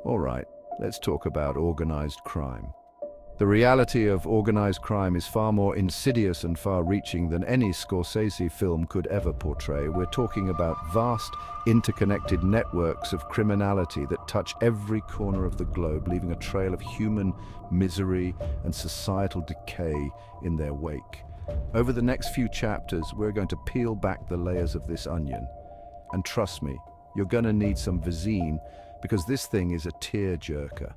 All right, let's talk about organized crime. The reality of organized crime is far more insidious and far-reaching than any Scorsese film could ever portray. We're talking about vast, interconnected networks of criminality that touch every corner of the globe, leaving a trail of human misery and societal decay in their wake. Over the next few chapters, we're going to peel back the layers of this onion. And trust me, you're gonna need some Visine, because this thing is a tear-jerker.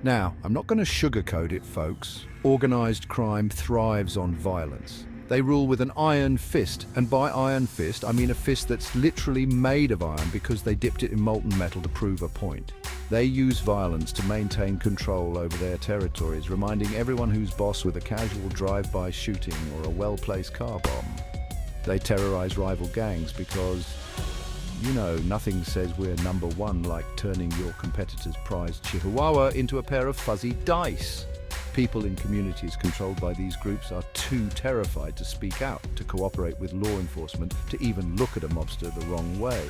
Now, I'm not going to sugarcoat it, folks. Organized crime thrives on violence. They rule with an iron fist, and by iron fist, I mean a fist that's literally made of iron because they dipped it in molten metal to prove a point. They use violence to maintain control over their territories, reminding everyone who's boss with a casual drive-by shooting or a well-placed car bomb. They terrorize rival gangs because, you know, nothing says we're number one like turning your competitor's prized chihuahua into a pair of fuzzy dice. People in communities controlled by these groups are too terrified to speak out, to cooperate with law enforcement, to even look at a mobster the wrong way.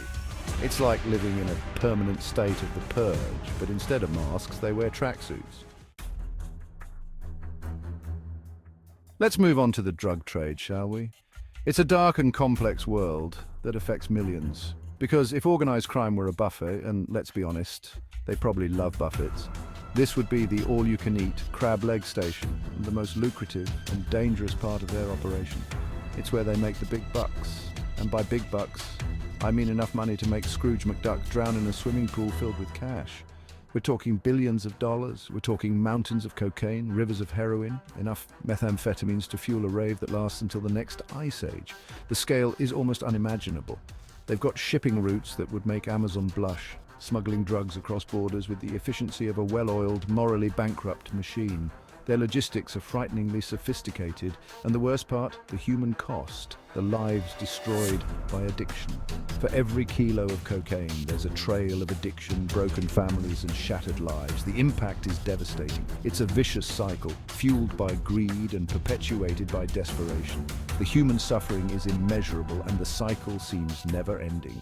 It's like living in a permanent state of the purge, but instead of masks, they wear tracksuits. Let's move on to the drug trade, shall we? It's a dark and complex world that affects millions. Because if organized crime were a buffet, and let's be honest, they probably love buffets, this would be the all-you-can-eat crab leg station, the most lucrative and dangerous part of their operation. It's where they make the big bucks. And by big bucks, I mean enough money to make Scrooge McDuck drown in a swimming pool filled with cash. We're talking billions of dollars, we're talking mountains of cocaine, rivers of heroin, enough methamphetamines to fuel a rave that lasts until the next ice age. The scale is almost unimaginable. They've got shipping routes that would make Amazon blush, smuggling drugs across borders with the efficiency of a well-oiled, morally bankrupt machine. Their logistics are frighteningly sophisticated, and the worst part, the human cost, the lives destroyed by addiction. For every kilo of cocaine, there's a trail of addiction, broken families, and shattered lives. The impact is devastating. It's a vicious cycle, fueled by greed and perpetuated by desperation. The human suffering is immeasurable, and the cycle seems never-ending.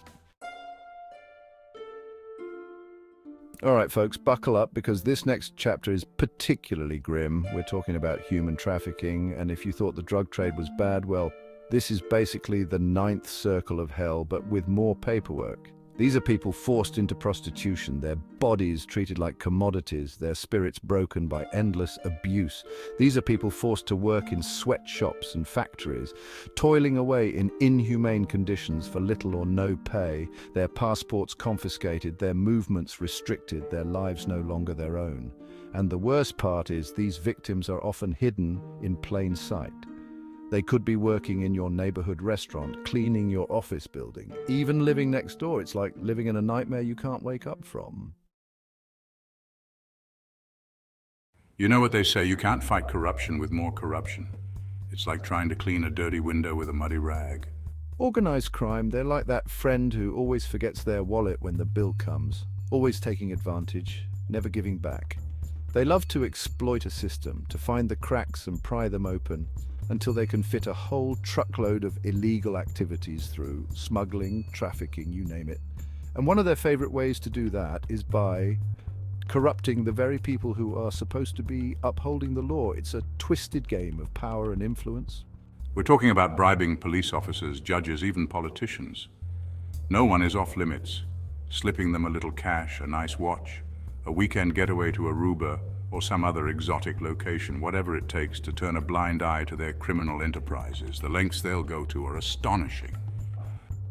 All right, folks, buckle up because this next chapter is particularly grim. We're talking about human trafficking, and if you thought the drug trade was bad, well, this is basically the ninth circle of hell, but with more paperwork. These are people forced into prostitution, their bodies treated like commodities, their spirits broken by endless abuse. These are people forced to work in sweatshops and factories, toiling away in inhumane conditions for little or no pay, their passports confiscated, their movements restricted, their lives no longer their own. And the worst part is these victims are often hidden in plain sight. They could be working in your neighborhood restaurant, cleaning your office building, even living next door. It's like living in a nightmare you can't wake up from. You know what they say, you can't fight corruption with more corruption. It's like trying to clean a dirty window with a muddy rag. Organized crime, they're like that friend who always forgets their wallet when the bill comes, always taking advantage, never giving back. They love to exploit a system, to find the cracks and pry them open, until they can fit a whole truckload of illegal activities through, smuggling, trafficking, you name it. And one of their favorite ways to do that is by corrupting the very people who are supposed to be upholding the law. It's a twisted game of power and influence. We're talking about bribing police officers, judges, even politicians. No one is off limits. Slipping them a little cash, a nice watch, a weekend getaway to Aruba, or some other exotic location, whatever it takes to turn a blind eye to their criminal enterprises. The lengths they'll go to are astonishing.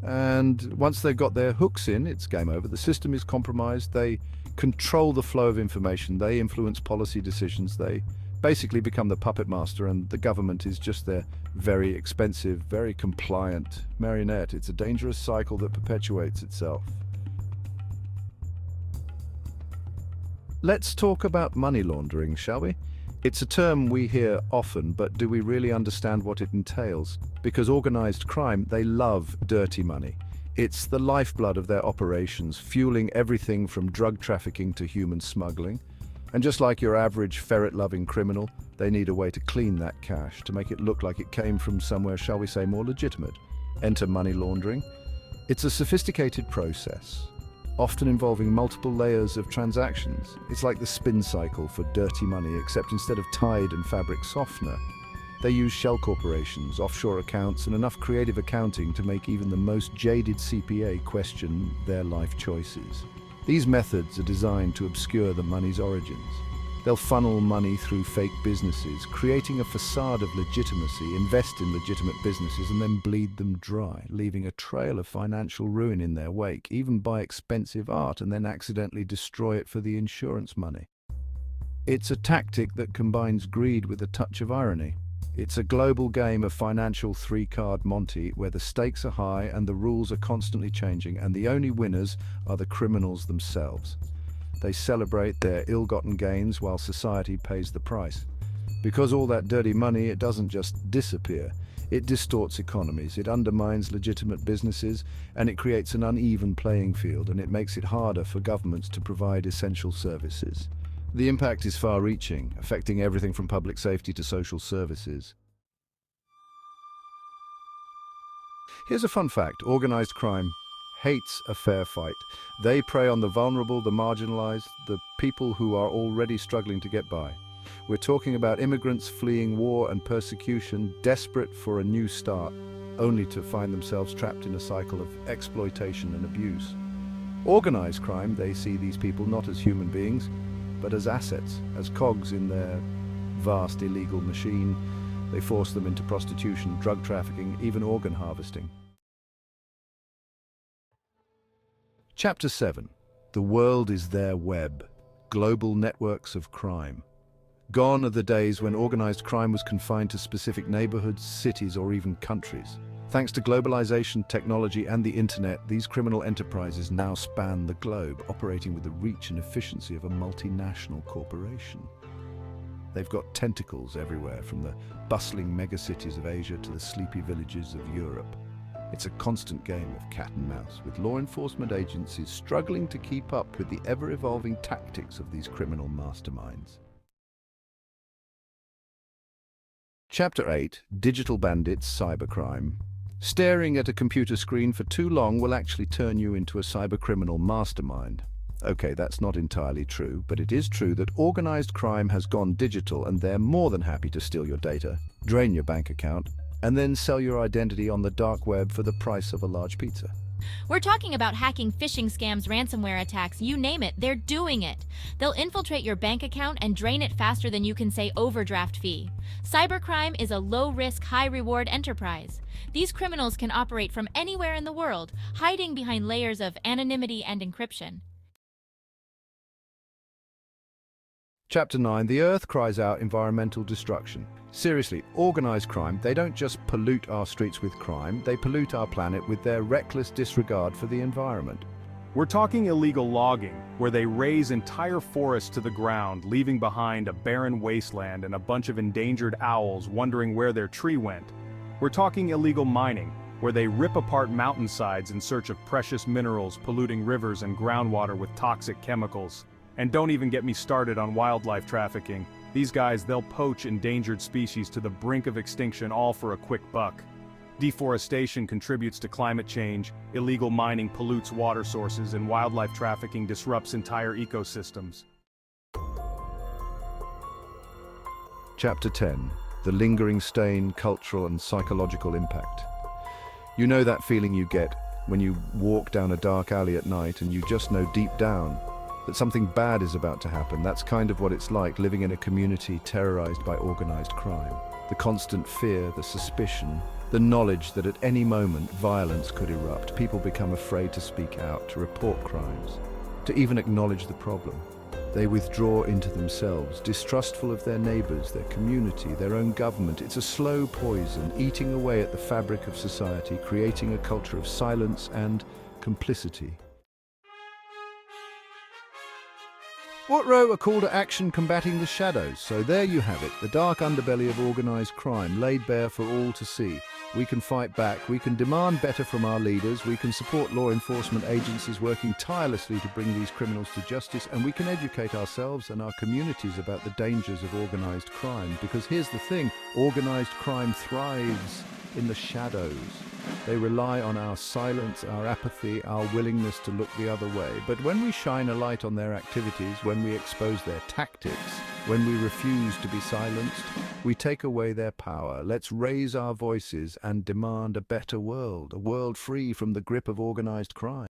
And once they've got their hooks in, it's game over. The system is compromised. They control the flow of information. They influence policy decisions. They basically become the puppet master, and the government is just their very expensive, very compliant marionette. It's a dangerous cycle that perpetuates itself. Let's talk about money laundering, shall we? It's a term we hear often, but do we really understand what it entails? Because organized crime, they love dirty money. It's the lifeblood of their operations, fueling everything from drug trafficking to human smuggling. And just like your average ferret-loving criminal, they need a way to clean that cash, to make it look like it came from somewhere, shall we say, more legitimate. Enter money laundering. It's a sophisticated process, often involving multiple layers of transactions. It's like the spin cycle for dirty money, except instead of Tide and fabric softener, they use shell corporations, offshore accounts, and enough creative accounting to make even the most jaded CPA question their life choices. These methods are designed to obscure the money's origins. They'll funnel money through fake businesses, creating a facade of legitimacy, invest in legitimate businesses, and then bleed them dry, leaving a trail of financial ruin in their wake, even buy expensive art and then accidentally destroy it for the insurance money. It's a tactic that combines greed with a touch of irony. It's a global game of financial three-card Monty where the stakes are high and the rules are constantly changing, and the only winners are the criminals themselves. They celebrate their ill-gotten gains while society pays the price. Because all that dirty money, it doesn't just disappear. It distorts economies, it undermines legitimate businesses, and it creates an uneven playing field, and it makes it harder for governments to provide essential services. The impact is far-reaching, affecting everything from public safety to social services. Here's a fun fact: organized crime hates a fair fight. They prey on the vulnerable, the marginalized, the people who are already struggling to get by. We're talking about immigrants fleeing war and persecution, desperate for a new start, only to find themselves trapped in a cycle of exploitation and abuse. Organized crime, they see these people not as human beings, but as assets, as cogs in their vast illegal machine. They force them into prostitution, drug trafficking, even organ harvesting. Chapter 7. The world is their web. Global networks of crime. Gone are the days when organized crime was confined to specific neighborhoods, cities, or even countries. Thanks to globalization, technology, and the internet, these criminal enterprises now span the globe, operating with the reach and efficiency of a multinational corporation. They've got tentacles everywhere, from the bustling megacities of Asia to the sleepy villages of Europe. It's a constant game of cat and mouse, with law enforcement agencies struggling to keep up with the ever-evolving tactics of these criminal masterminds. Chapter 8. Digital Bandits, Cybercrime. Staring at a computer screen for too long will actually turn you into a cybercriminal mastermind. Okay, that's not entirely true, but it is true that organized crime has gone digital, and they're more than happy to steal your data, drain your bank account, and then sell your identity on the dark web for the price of a large pizza. We're talking about hacking, phishing scams, ransomware attacks, you name it, they're doing it. They'll infiltrate your bank account and drain it faster than you can say overdraft fee. Cybercrime is a low-risk, high-reward enterprise. These criminals can operate from anywhere in the world, hiding behind layers of anonymity and encryption. Chapter 9. The Earth cries out environmental destruction. Seriously, organized crime, they don't just pollute our streets with crime, they pollute our planet with their reckless disregard for the environment. We're talking illegal logging, where they raze entire forests to the ground, leaving behind a barren wasteland and a bunch of endangered owls wondering where their tree went. We're talking illegal mining, where they rip apart mountainsides in search of precious minerals, polluting rivers and groundwater with toxic chemicals. And don't even get me started on wildlife trafficking. These guys, they'll poach endangered species to the brink of extinction, all for a quick buck. Deforestation contributes to climate change, illegal mining pollutes water sources, and wildlife trafficking disrupts entire ecosystems. Chapter 10. The lingering stain, cultural and psychological impact. You know that feeling you get when you walk down a dark alley at night and you just know deep down that something bad is about to happen. That's kind of what it's like living in a community terrorized by organized crime. The constant fear, the suspicion, the knowledge that at any moment violence could erupt. People become afraid to speak out, to report crimes, to even acknowledge the problem. They withdraw into themselves, distrustful of their neighbors, their community, their own government. It's a slow poison, eating away at the fabric of society, creating a culture of silence and complicity. What row a call to action combating the shadows? So there you have it, the dark underbelly of organized crime, laid bare for all to see. We can fight back, we can demand better from our leaders, we can support law enforcement agencies working tirelessly to bring these criminals to justice, and we can educate ourselves and our communities about the dangers of organized crime. Because here's the thing, organized crime thrives in the shadows. They rely on our silence, our apathy, our willingness to look the other way. But when we shine a light on their activities, when we expose their tactics, when we refuse to be silenced, we take away their power. Let's raise our voices and demand a better world, a world free from the grip of organized crime.